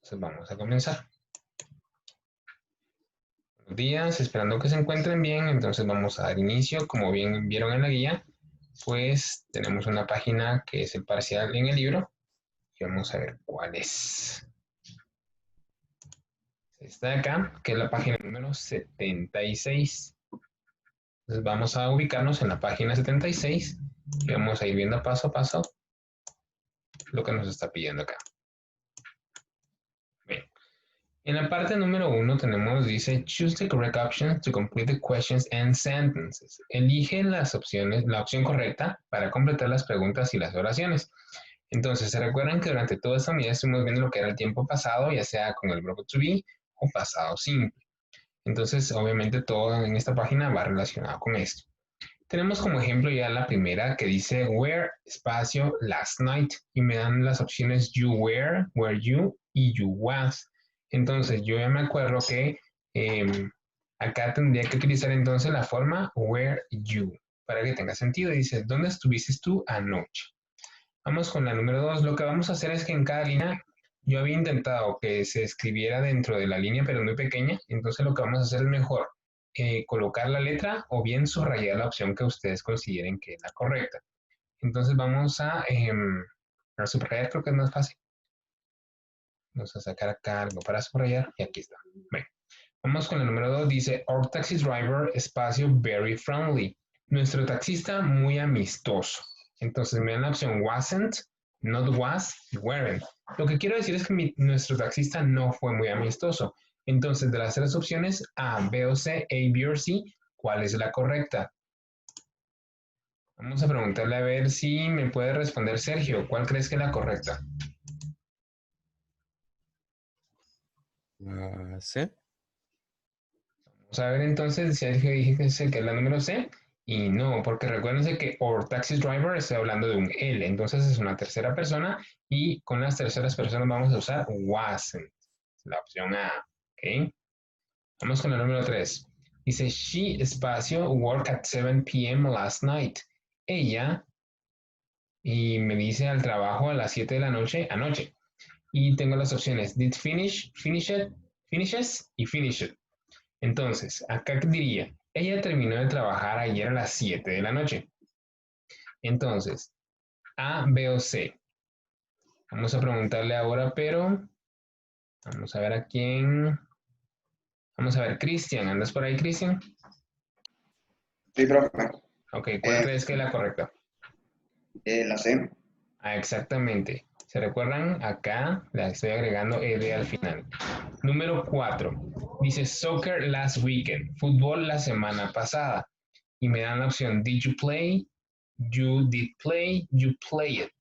Entonces vamos a comenzar. Buenos días, esperando que se encuentren bien. Entonces vamos a dar inicio. Como bien vieron en la guía, pues tenemos una página que es el parcial en el libro. Y vamos a ver cuál es. Esta de acá, que es la página número 76. Entonces vamos a ubicarnos en la página 76 y vamos a ir viendo paso a paso lo que nos está pidiendo acá. Bien. En la parte número 1 tenemos, dice, choose the correct option to complete the questions and sentences. Elige las opciones, la opción correcta para completar las preguntas y las oraciones. Entonces, ¿se recuerdan que durante toda esta unidad estuvimos viendo lo que era el tiempo pasado, ya sea con el verbo to be o pasado simple? Entonces, obviamente todo en esta página va relacionado con esto. Tenemos como ejemplo ya la primera que dice where espacio last night y me dan las opciones you were you y you was. Entonces yo ya me acuerdo que acá tendría que utilizar entonces la forma were you para que tenga sentido. Dice, ¿dónde estuviste tú anoche? Vamos con la número 2. Lo que vamos a hacer es que en cada línea yo había intentado que se escribiera dentro de la línea pero muy pequeña. Entonces lo que vamos a hacer es mejor colocar la letra o bien subrayar la opción que ustedes consideren que es la correcta. Entonces vamos a subrayar, creo que es más fácil. Vamos a sacar acá algo para subrayar y aquí está. Bueno, vamos con el número 2. Dice, our taxi driver, espacio, very friendly. Nuestro taxista muy amistoso. Entonces me dan la opción wasn't, not was y weren't. Lo que quiero decir es que nuestro taxista no fue muy amistoso. Entonces, de las tres opciones, A, B o C, A, B o C, ¿cuál es la correcta? Vamos a preguntarle a ver si me puede responder Sergio. ¿Cuál crees que es la correcta? C. Vamos a ver entonces, Sergio dice que es la número C. Y no, porque recuérdense que our taxi driver estoy hablando de un él, entonces es una tercera persona y con las terceras personas vamos a usar wasn't, la opción A. ¿Ok? Vamos con el número 3. Dice, she, espacio, work at 7 p.m. last night. Ella, y me dice al trabajo a las 7 de la noche, anoche. Y tengo las opciones did finish, finish it, finishes y finish it. Entonces, acá diría, ella terminó de trabajar ayer a las 7 de la noche. Entonces, A, B o C. Vamos a preguntarle ahora, pero vamos a ver a quién. Vamos a ver, Cristian. ¿Andas por ahí, Cristian? Sí, profe. Ok, ¿cuál crees que es la correcta? La C. Ah, exactamente. ¿Se recuerdan? Acá le estoy agregando ed al final. Número 4. Dice soccer last weekend. Fútbol la semana pasada. Y me dan la opción did you play, you did play, you play it.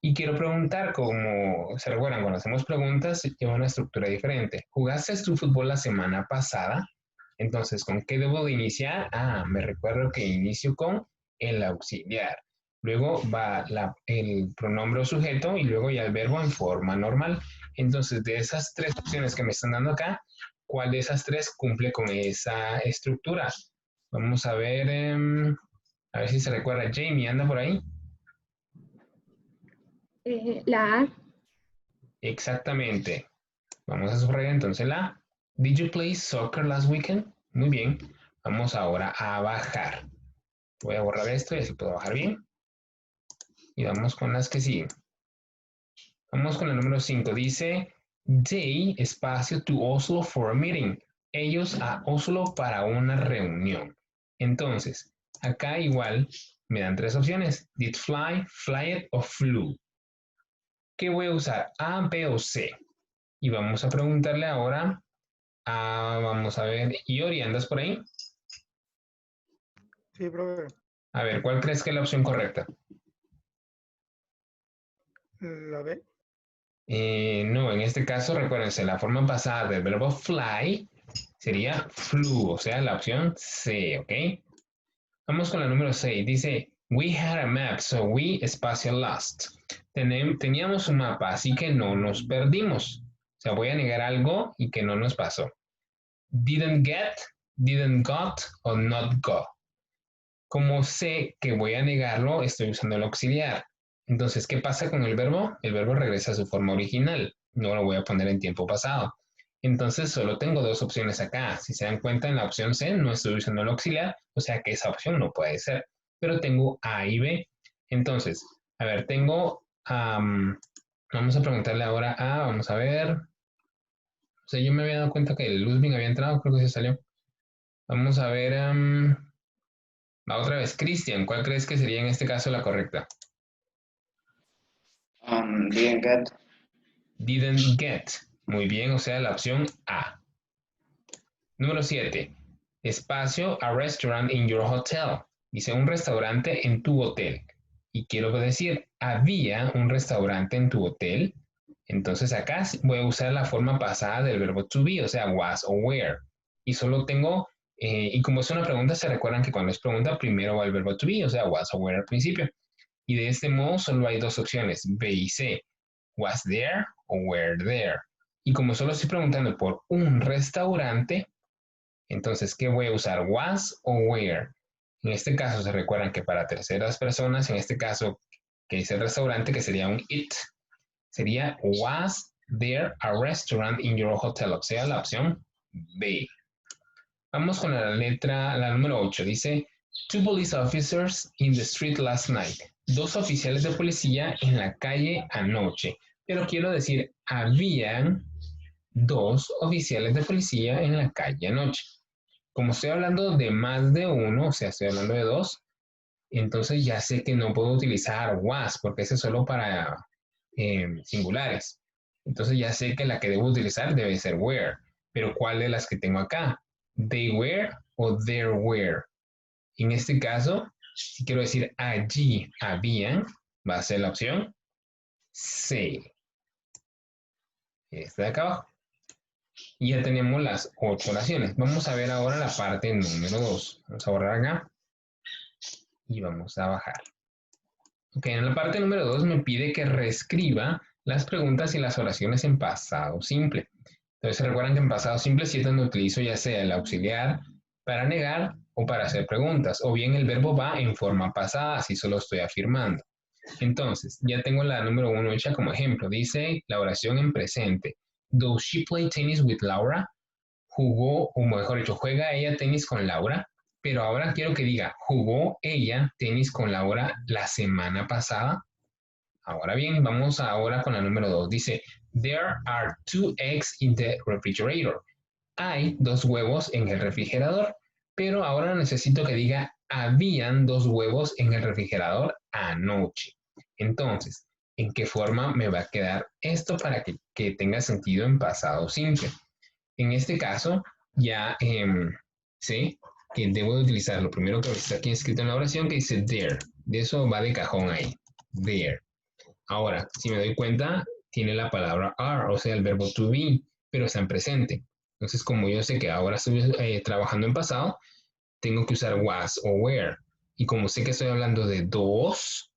Y quiero preguntar, como se recuerdan, cuando hacemos preguntas, lleva una estructura diferente. ¿Jugaste tu fútbol la semana pasada? Entonces, ¿con qué debo de iniciar? Ah, me recuerdo que inicio con el auxiliar. Luego va el pronombre o sujeto y luego ya el verbo en forma normal. Entonces, de esas tres opciones que me están dando acá, ¿cuál de esas tres cumple con esa estructura? Vamos a ver si se recuerda. Jamie, ¿anda por ahí? La A. Exactamente. Vamos a subrayar entonces la A. Did you play soccer last weekend? Muy bien. Vamos ahora a bajar. Voy a borrar esto y así puedo bajar bien. Y vamos con las que siguen. Vamos con el número 5. Dice, they, espacio, to Oslo for a meeting. Ellos a Oslo para una reunión. Entonces, acá igual me dan tres opciones. Did fly, fly it o flew. ¿Qué voy a usar? A, B o C. Y vamos a preguntarle ahora vamos a ver, Iori, ¿andas por ahí? Sí, profe. A ver, ¿cuál crees que es la opción correcta? La B. No, en este caso, recuérdense, la forma pasada del verbo fly sería flew, o sea, la opción C, ¿ok? Vamos con la número 6. Dice, we had a map, so we espacio lost. Teníamos un mapa, así que no nos perdimos. O sea, voy a negar algo y que no nos pasó. Didn't get, didn't got o not got. Como sé que voy a negarlo, estoy usando el auxiliar. Entonces, ¿qué pasa con el verbo? El verbo regresa a su forma original. no lo voy a poner en tiempo pasado. Entonces solo tengo dos opciones acá. Si se dan cuenta, en la opción C no estoy usando el auxiliar, o sea que esa opción no puede ser. Pero tengo A y B. Entonces, a ver, tengo... vamos a preguntarle ahora a... Vamos a ver. O sea, yo me había dado cuenta que el Ludwig había entrado, creo que se salió. Vamos a ver... va otra vez. Cristian, ¿cuál crees que sería en este caso la correcta? Didn't get. Didn't get. Muy bien, o sea, la opción A. Número 7. Espacio, a restaurant in your hotel. Dice un restaurante en tu hotel. Y quiero decir, había un restaurante en tu hotel. Entonces acá voy a usar la forma pasada del verbo to be, o sea, was o were. Y solo tengo, y como es una pregunta, se recuerdan que cuando es pregunta, primero va el verbo to be, o sea, was o were al principio. Y de este modo solo hay dos opciones, B y C. Was there o were there. Y como solo estoy preguntando por un restaurante, entonces, ¿qué voy a usar? Was o where. En este caso, se recuerdan que para terceras personas, en este caso, que es el restaurante, que sería un it, sería was there a restaurant in your hotel? O sea, la opción B. Vamos con la número 8. Dice, two police officers in the street last night. Dos oficiales de policía en la calle anoche. Pero quiero decir, habían dos oficiales de policía en la calle anoche. Como estoy hablando de más de uno, o sea, estoy hablando de dos, entonces ya sé que no puedo utilizar was, porque ese es solo para singulares. Entonces ya sé que la que debo utilizar debe ser were. Pero ¿cuál de las que tengo acá? They were o there were. En este caso, si quiero decir allí habían, va a ser la opción C. Esta de acá abajo. Y ya tenemos las 8 oraciones. Vamos a ver ahora la parte número 2. Vamos a borrar acá. Y vamos a bajar. Ok, en la parte número 2 me pide que reescriba las preguntas y las oraciones en pasado simple. Entonces recuerdan que en pasado simple sí es donde utilizo ya sea el auxiliar para negar o para hacer preguntas, o bien el verbo va en forma pasada, así solo estoy afirmando. Entonces, ya tengo la número 1 hecha como ejemplo. Dice la oración en presente. Does she play tennis with Laura? Jugó, o mejor dicho, juega ella tenis con Laura, pero ahora quiero que diga, ¿jugó ella tenis con Laura la semana pasada? Ahora bien, vamos ahora con la número 2. Dice, there are 2 eggs in the refrigerator. Hay 2 huevos en el refrigerador, pero ahora necesito que diga, habían 2 huevos en el refrigerador anoche. Entonces, ¿en qué forma me va a quedar esto para que tenga sentido en pasado simple? En este caso, ya sé que debo de utilizar lo primero que está aquí escrito en la oración que dice there. De eso va de cajón ahí. There. Ahora, si me doy cuenta, tiene la palabra are, o sea, el verbo to be, pero está en presente. Entonces, como yo sé que ahora estoy trabajando en pasado, tengo que usar was o were. Y como sé que estoy hablando de dos,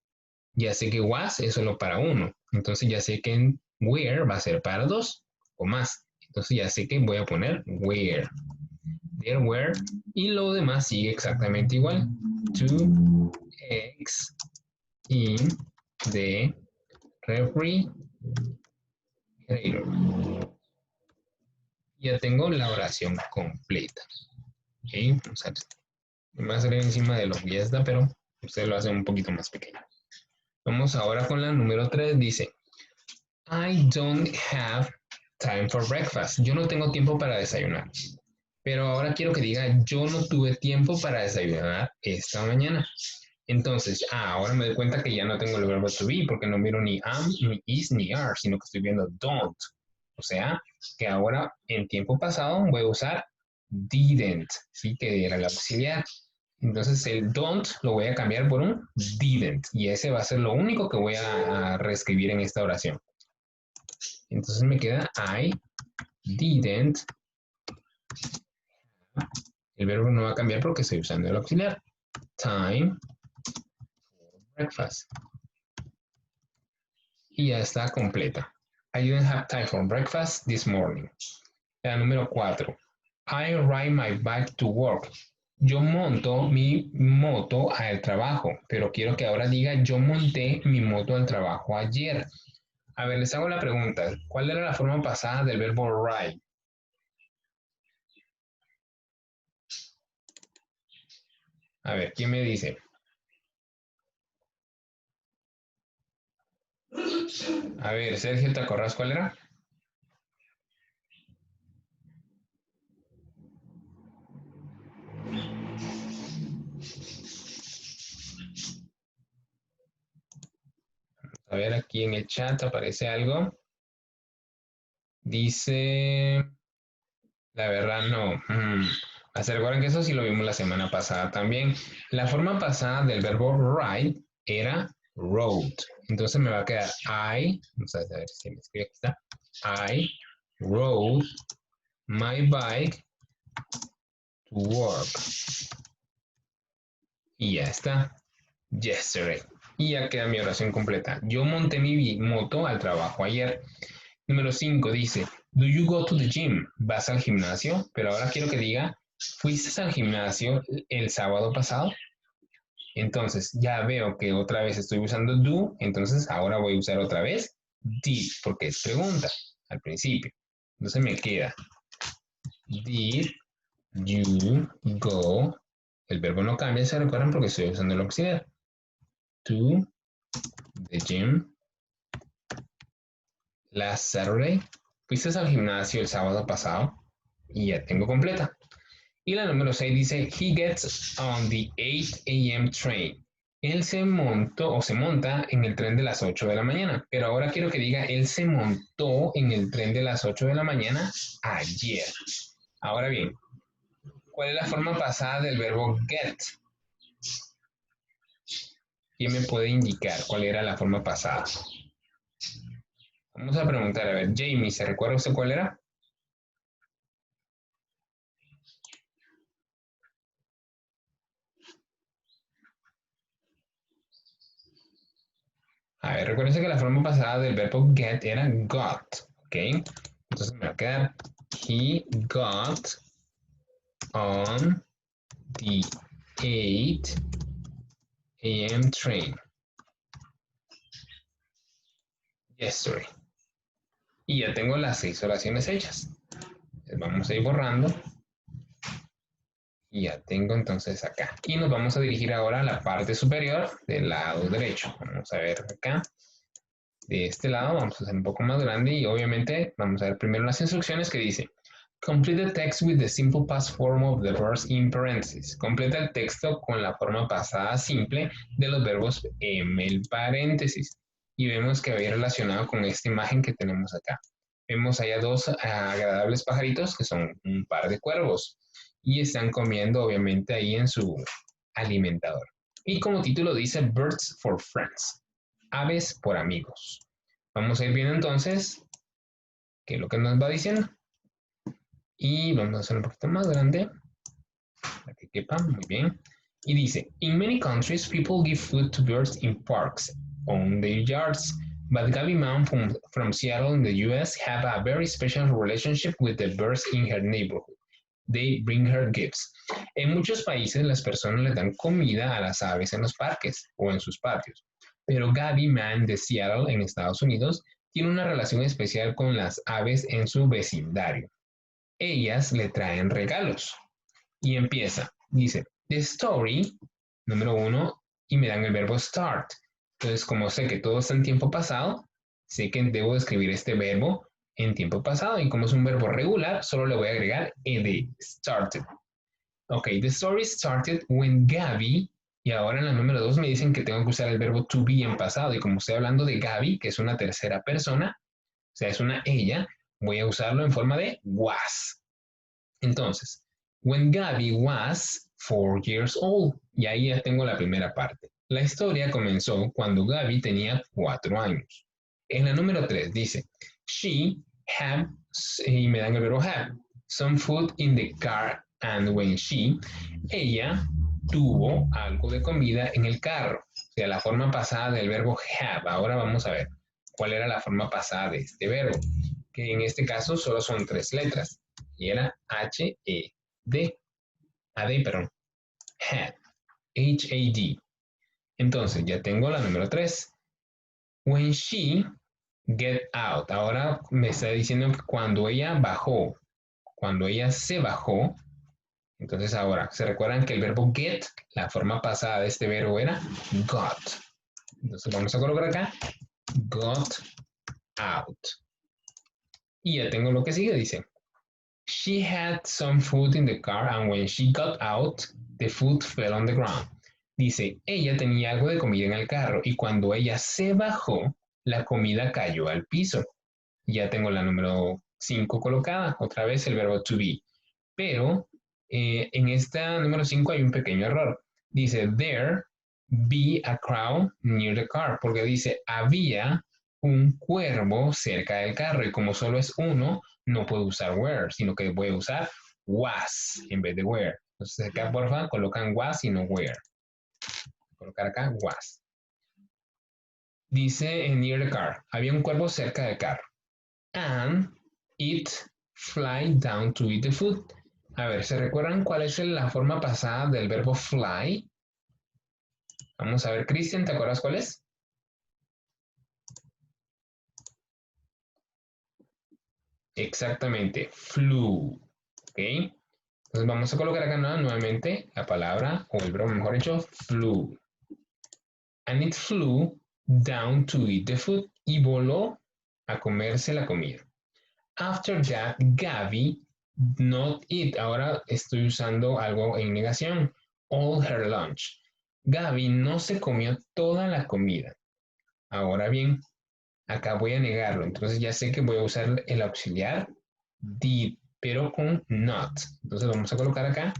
ya sé que was es solo para uno. Entonces ya sé que en were va a ser para dos o más. Entonces ya sé que voy a poner were. There were. Y lo demás sigue exactamente igual. 2 eggs in the refrigerator. Ya tengo la oración completa. ¿Okay? Vamos a me va a salir encima de lo que ya está, pero usted lo hace un poquito más pequeño. Vamos ahora con la número 3. Dice, I don't have time for breakfast. Yo no tengo tiempo para desayunar. Pero ahora quiero que diga, yo no tuve tiempo para desayunar esta mañana. Entonces, ahora me doy cuenta que ya no tengo el verbo to be porque no miro ni am, ni is, ni are, sino que estoy viendo don't. O sea, que ahora en tiempo pasado voy a usar didn't, ¿sí? Que era el auxiliar. Entonces el don't lo voy a cambiar por un didn't y ese va a ser lo único que voy a reescribir en esta oración. Entonces me queda I didn't. El verbo no va a cambiar porque estoy usando el auxiliar. Time for breakfast. Y ya está completa. I didn't have time for breakfast this morning. La número 4. I ride my bike to work. Yo monto mi moto al trabajo, pero quiero que ahora diga yo monté mi moto al trabajo ayer. A ver, les hago la pregunta. ¿Cuál era la forma pasada del verbo ride? A ver, ¿quién me dice? A ver, Sergio, ¿te acordás cuál era? A ver, aquí en el chat aparece algo. Dice, la verdad no. Se recuerdan que eso sí lo vimos la semana pasada también. La forma pasada del verbo ride era rode. Entonces me va a quedar vamos a ver si me escribe, aquí está. I rode my bike to work. Y ya está. Yesterday. Y ya queda mi oración completa. Yo monté mi moto al trabajo ayer. Número 5 dice, do you go to the gym? ¿Vas al gimnasio? Pero ahora quiero que diga, ¿fuiste al gimnasio el sábado pasado? Entonces ya veo que otra vez estoy usando do, entonces ahora voy a usar otra vez did, porque es pregunta al principio. Entonces me queda, did you go? El verbo no cambia, se recuerdan porque estoy usando el auxiliar. To the gym last Saturday. ¿Fuiste al gimnasio el sábado pasado? Y ya tengo completa. Y la número 6 dice, he gets on the 8 a.m. train. Él se montó o se monta en el tren de las 8 de la mañana. Pero ahora quiero que diga, él se montó en el tren de las 8 de la mañana ayer. Ahora bien, ¿cuál es la forma pasada del verbo get? ¿Quién me puede indicar cuál era la forma pasada? Vamos a preguntar, a ver, Jamie, ¿se recuerda usted cuál era? A ver, recuérdense que la forma pasada del verbo get era got, ¿ok? Entonces me va a quedar, he got on the 8 a.m. train yesterday. Y ya tengo las 6 oraciones hechas. Entonces vamos a ir borrando. Y ya tengo entonces acá. Y nos vamos a dirigir ahora a la parte superior del lado derecho. Vamos a ver acá. De este lado vamos a hacer un poco más grande y obviamente vamos a ver primero las instrucciones que dice complete the text with the simple past form of the verbs in parentheses. Completa el texto con la forma pasada simple de los verbos en el paréntesis. Y vemos que había relacionado con esta imagen que tenemos acá. Vemos allá dos agradables pajaritos que son un par de cuervos y están comiendo obviamente ahí en su alimentador. Y como título dice Birds for Friends. Aves por amigos. Vamos a ir viendo entonces qué es lo que nos va diciendo. Y vamos a hacer un poquito más grande para que quepa muy bien. Y dice, in many countries, people give food to birds in parks, on their yards. But Gabby Mom from Seattle in the US have a very special relationship with the birds in her neighborhood. They bring her gifts. En muchos países las personas le dan comida a las aves en los parques o en sus patios. Pero Gabby Mann de Seattle, en Estados Unidos, tiene una relación especial con las aves en su vecindario. Ellas le traen regalos. Y empieza, dice, the story, número 1, y me dan el verbo start. Entonces, como sé que todo está en tiempo pasado, sé que debo escribir este verbo en tiempo pasado. Y como es un verbo regular, solo le voy a agregar ed, started. Ok, the story started when Gabby, y ahora en la número 2 me dicen que tengo que usar el verbo to be en pasado. Y como estoy hablando de Gabby, que es una tercera persona, o sea, es una ella, voy a usarlo en forma de was. Entonces, when Gabby was 4 years old, y ahí ya tengo la primera parte. La historia comenzó cuando Gabby tenía 4 años. En la número 3 dice, she had, y me dan el verbo have, some food in the car, and when ella tuvo algo de comida en el carro. O sea, la forma pasada del verbo have. Ahora vamos a ver cuál era la forma pasada de este verbo, que en este caso solo son 3 letras, y era H-E-D, A-D, perdón, had, H-A-D. Entonces, ya tengo la número 3. When she, Get out. Ahora me está diciendo que cuando ella bajó, cuando ella se bajó, entonces ahora, ¿se recuerdan que el verbo get, la forma pasada de este verbo era got? Entonces vamos a colocar acá, got out. Y ya tengo lo que sigue, dice. She had some food in the car and when she got out, the food fell on the ground. Dice, ella tenía algo de comida en el carro y cuando ella se bajó, la comida cayó al piso. Ya tengo la número 5 colocada, otra vez el verbo to be. Pero en esta número 5 hay un pequeño error. Dice, there be a crow near the car, porque dice, había un cuervo cerca del carro y como solo es uno, no puedo usar were, sino que voy a usar was en vez de were. Entonces acá, porfa, colocan was y no were. Colocar acá was. Dice near the car, había un cuervo cerca del carro. And it fly down to eat the food. A ver, ¿se recuerdan cuál es la forma pasada del verbo fly? Vamos a ver, Cristian, ¿te acuerdas cuál es? Exactamente, flew. ¿Ok? Entonces vamos a colocar acá nuevamente la palabra, o el verbo mejor dicho, flew. And it flew down to eat the food. Y voló a comerse la comida. After that, Gabby not eat. Ahora estoy usando algo en negación. All her lunch. Gaby no se comió toda la comida. Ahora bien, acá voy a negarlo. Entonces ya sé que voy a usar el auxiliar did, pero con not. Entonces vamos a colocar acá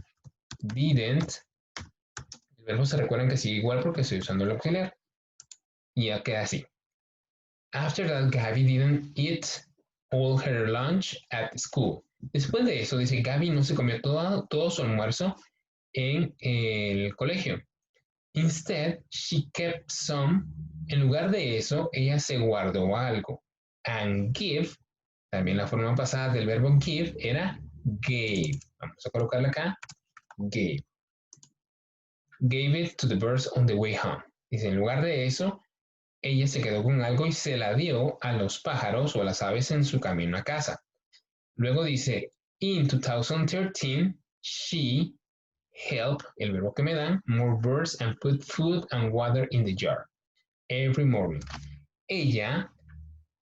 didn't. El verbo se recuerdan que sigue igual porque estoy usando el auxiliar. Y ya queda así. After that, Gaby didn't eat all her lunch at school. Después de eso, dice, Gaby no se comió todo su almuerzo en el colegio. Instead, she kept some. En lugar de eso, ella se guardó algo. And give, también la forma pasada del verbo give era gave. Vamos a colocarla acá, gave. Gave it to the birds on the way home. Dice, en lugar de eso, ella se quedó con algo y se la dio a los pájaros o a las aves en su camino a casa. Luego dice, in 2013, she helped, el verbo que me dan, more birds and put food and water in the jar every morning. Ella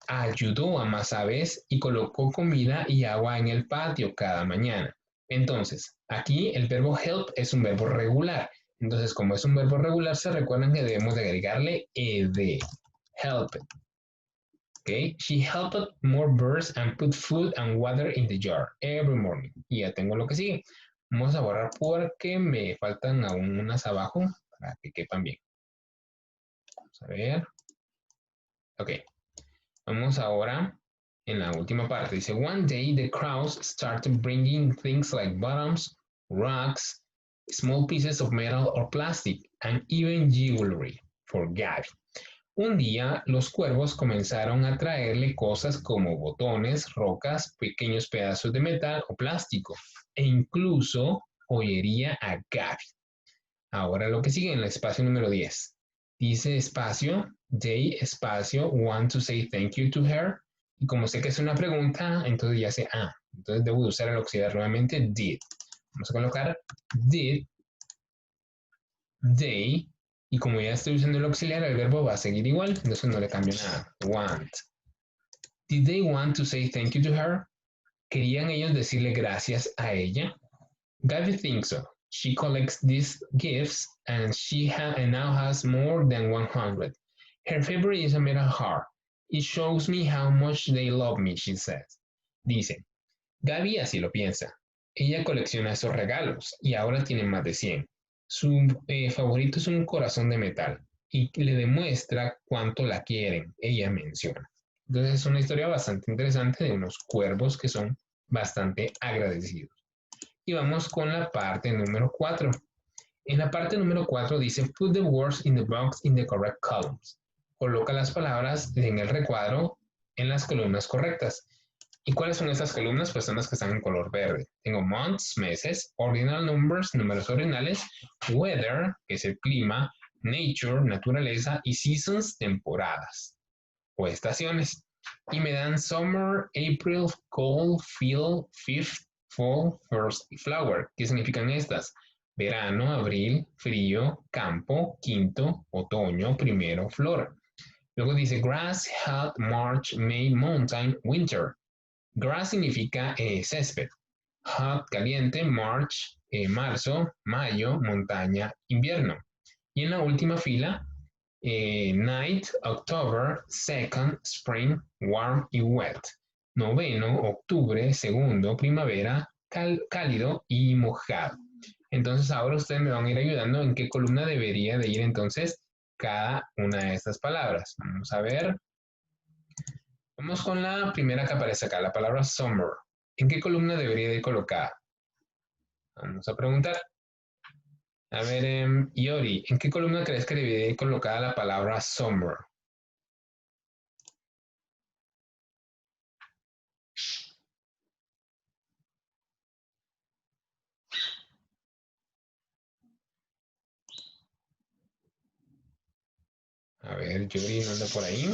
ayudó a más aves y colocó comida y agua en el patio cada mañana. Entonces, aquí el verbo help es un verbo regular. Entonces, como es un verbo regular, se recuerdan que debemos de agregarle ed. Help. Okay. She helped more birds and put food and water in the jar every morning. Y ya tengo lo que sigue. Vamos a borrar porque me faltan aún unas abajo para que quepan bien. Vamos a ver. Ok. Vamos ahora en la última parte. Dice, one day the crows started bringing things like bottoms, rocks, small pieces of metal or plastic, and even jewelry for Gabby. Un día los cuervos comenzaron a traerle cosas como botones, rocas, pequeños pedazos de metal o plástico, e incluso joyería a Gabby. Ahora lo que sigue en el espacio número 10. Dice espacio, they espacio, want to say thank you to her. Y como sé que es una pregunta, entonces ya sé, entonces debo usar el auxiliar nuevamente, did. Vamos a colocar did, they, y como ya estoy usando el auxiliar, el verbo va a seguir igual, entonces no le cambio nada. Want. Did they want to say thank you to her? ¿Querían ellos decirle gracias a ella? Gabby thinks so. She collects these gifts and and now has more than 100. Her favorite is a metal heart. It shows me how much they love me, she says. Dice, Gabby así lo piensa. Ella colecciona esos regalos y ahora tiene más de 100. Su favorito es un corazón de metal y le demuestra cuánto la quieren, ella menciona. Entonces es una historia bastante interesante de unos cuervos que son bastante agradecidos. Y vamos con la parte número 4. En la parte número 4 dice, put the words in the box in the correct columns. Coloca las palabras en el recuadro en las columnas correctas. ¿Y cuáles son estas columnas? Pues son las que están en color verde. Tengo months, meses, ordinal numbers, números ordinales, weather, que es el clima, nature, naturaleza, y seasons, temporadas o estaciones. Y me dan summer, April, cold, field, fifth, fall, first y flower. ¿Qué significan estas? Verano, abril, frío, campo, quinto, otoño, primero, flor. Luego dice grass, hot, March, May, mountain, winter. Grass significa césped. Hot, caliente, March, marzo, mayo, montaña, invierno. Y en la última fila, night, October, second, spring, warm y wet. Noveno, octubre, segundo, primavera, cálido y mojado. Entonces ahora ustedes me van a ir ayudando en qué columna debería de ir entonces cada una de estas palabras. Vamos a ver. Vamos con la primera que aparece acá, la palabra summer. ¿En qué columna debería de ir colocada? Vamos a preguntar. A ver, Yori, ¿en qué columna crees que debería ir colocada la palabra summer? A ver, Yuri no anda por ahí.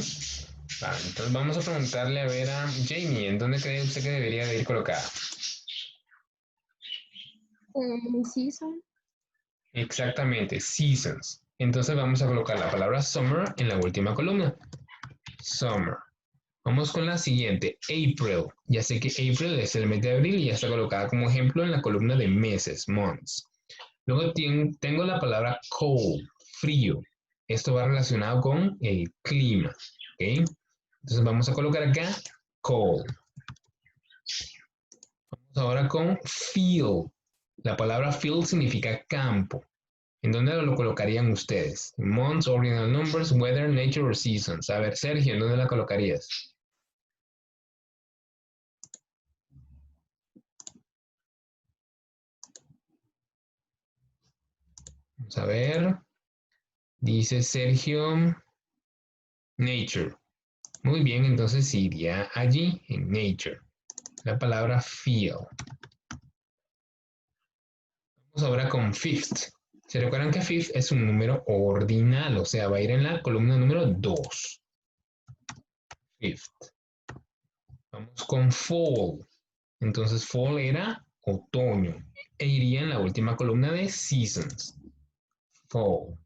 Vale, entonces vamos a preguntarle a ver a Jamie, ¿en dónde cree usted que debería de ir colocada? Season. Exactamente, seasons. Entonces vamos a colocar la palabra summer en la última columna. Summer. Vamos con la siguiente, April. Ya sé que April es el mes de abril y ya está colocada como ejemplo en la columna de meses, months. Luego tengo la palabra cold, frío. Esto va relacionado con el clima. ¿Ok? Entonces vamos a colocar acá cold. Vamos ahora con field. La palabra field significa campo. ¿En dónde lo colocarían ustedes? Months, ordinal numbers, weather, nature or seasons. A ver, Sergio, ¿en dónde la colocarías? Vamos a ver. Dice Sergio, nature. Muy bien, entonces iría allí, en nature. La palabra feel. Vamos ahora con fifth. ¿Se recuerdan que fifth es un número ordinal? O sea, va a ir en la columna número 2. Fifth. Vamos con fall. Entonces fall era otoño. E iría en la última columna de seasons. Fall.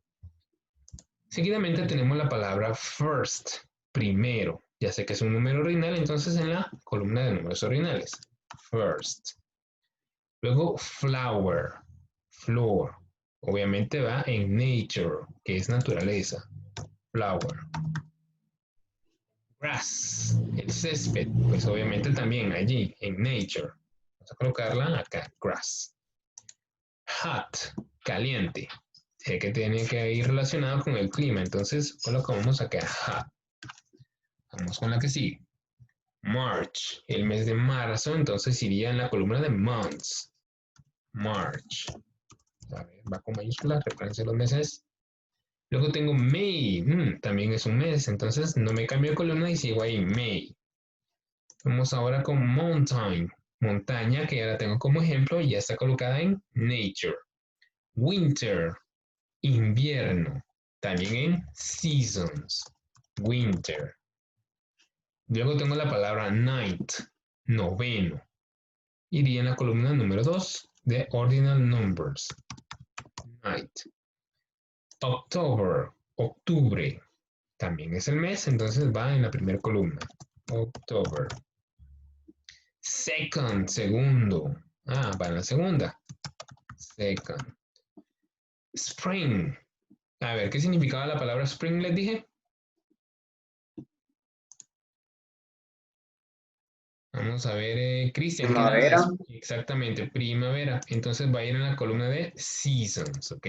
Seguidamente tenemos la palabra first. Primero. Ya sé que es un número ordinal, entonces en la columna de números ordinales. First. Luego flower. Flor. Obviamente va en nature, que es naturaleza. Flower. Grass, el césped, pues obviamente también allí, en nature. Vamos a colocarla acá, grass. Hot, caliente. Sé que tiene que ir relacionado con el clima, entonces colocamos acá hot. Vamos con la que sigue. March, el mes de marzo, entonces iría en la columna de months. March. A ver, va con mayúsculas, referencia a los meses. Luego tengo May, también es un mes, entonces no me cambio de columna y sigo ahí, May. Vamos ahora con mountain, montaña, que ya la tengo como ejemplo y ya está colocada en nature. Winter, invierno, también en seasons, winter. Luego tengo la palabra night, noveno. Iría en la columna número 2 de ordinal numbers, night. October, octubre, también es el mes, entonces va en la primera columna. October. Second, segundo. Va en la segunda. Second. Spring. A ver, ¿qué significaba la palabra spring? Les dije. Vamos a ver, Cristian, ¿qué era? Primavera. Exactamente, primavera. Entonces va a ir en la columna de seasons, ¿ok?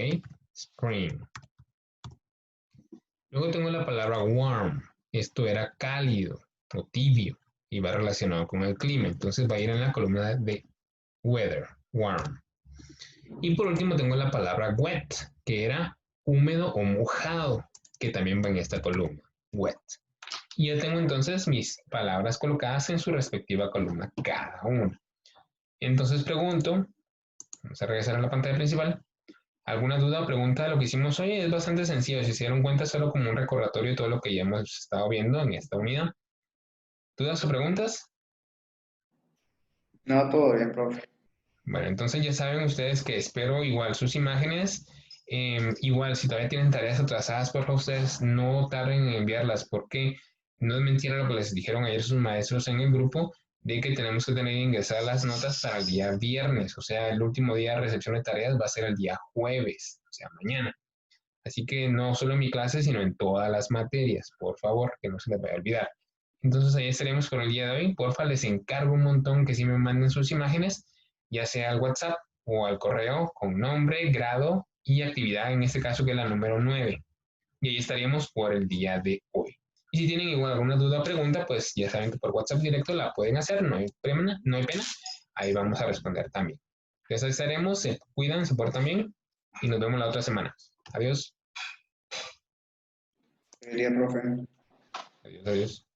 Spring. Luego tengo la palabra warm. Esto era cálido o tibio y va relacionado con el clima. Entonces va a ir en la columna de weather, warm. Y por último tengo la palabra wet, que era húmedo o mojado, que también va en esta columna, wet. Y ya tengo entonces mis palabras colocadas en su respectiva columna cada una. Entonces pregunto, vamos a regresar a la pantalla principal. ¿Alguna duda o pregunta de lo que hicimos hoy? Es bastante sencillo, si se dieron cuenta, solo como un recordatorio de todo lo que ya hemos estado viendo en esta unidad. ¿Dudas o preguntas? No, todo bien, profe. Bueno, entonces ya saben ustedes que espero igual sus imágenes. Igual, si todavía tienen tareas atrasadas, por favor, ustedes no tarden en enviarlas, porque no es mentira lo que les dijeron ayer sus maestros en el grupo, de que tenemos que tener ingresadas las notas para el día viernes. O sea, el último día de recepción de tareas va a ser el día jueves, o sea, mañana. Así que no solo en mi clase, sino en todas las materias, por favor, que no se les vaya a olvidar. Entonces ahí estaremos por el día de hoy. Porfa, les encargo un montón que sí me manden sus imágenes, ya sea al WhatsApp o al correo con nombre, grado y actividad, en este caso que es la número 9. Y ahí estaríamos por el día de hoy. Y si tienen igual alguna duda o pregunta, pues ya saben que por WhatsApp directo la pueden hacer, no hay pena, no hay pena. Ahí vamos a responder también. Entonces ahí estaremos, se cuidan, se portan bien y nos vemos la otra semana. Adiós. Feliz día, profe. Adiós, adiós.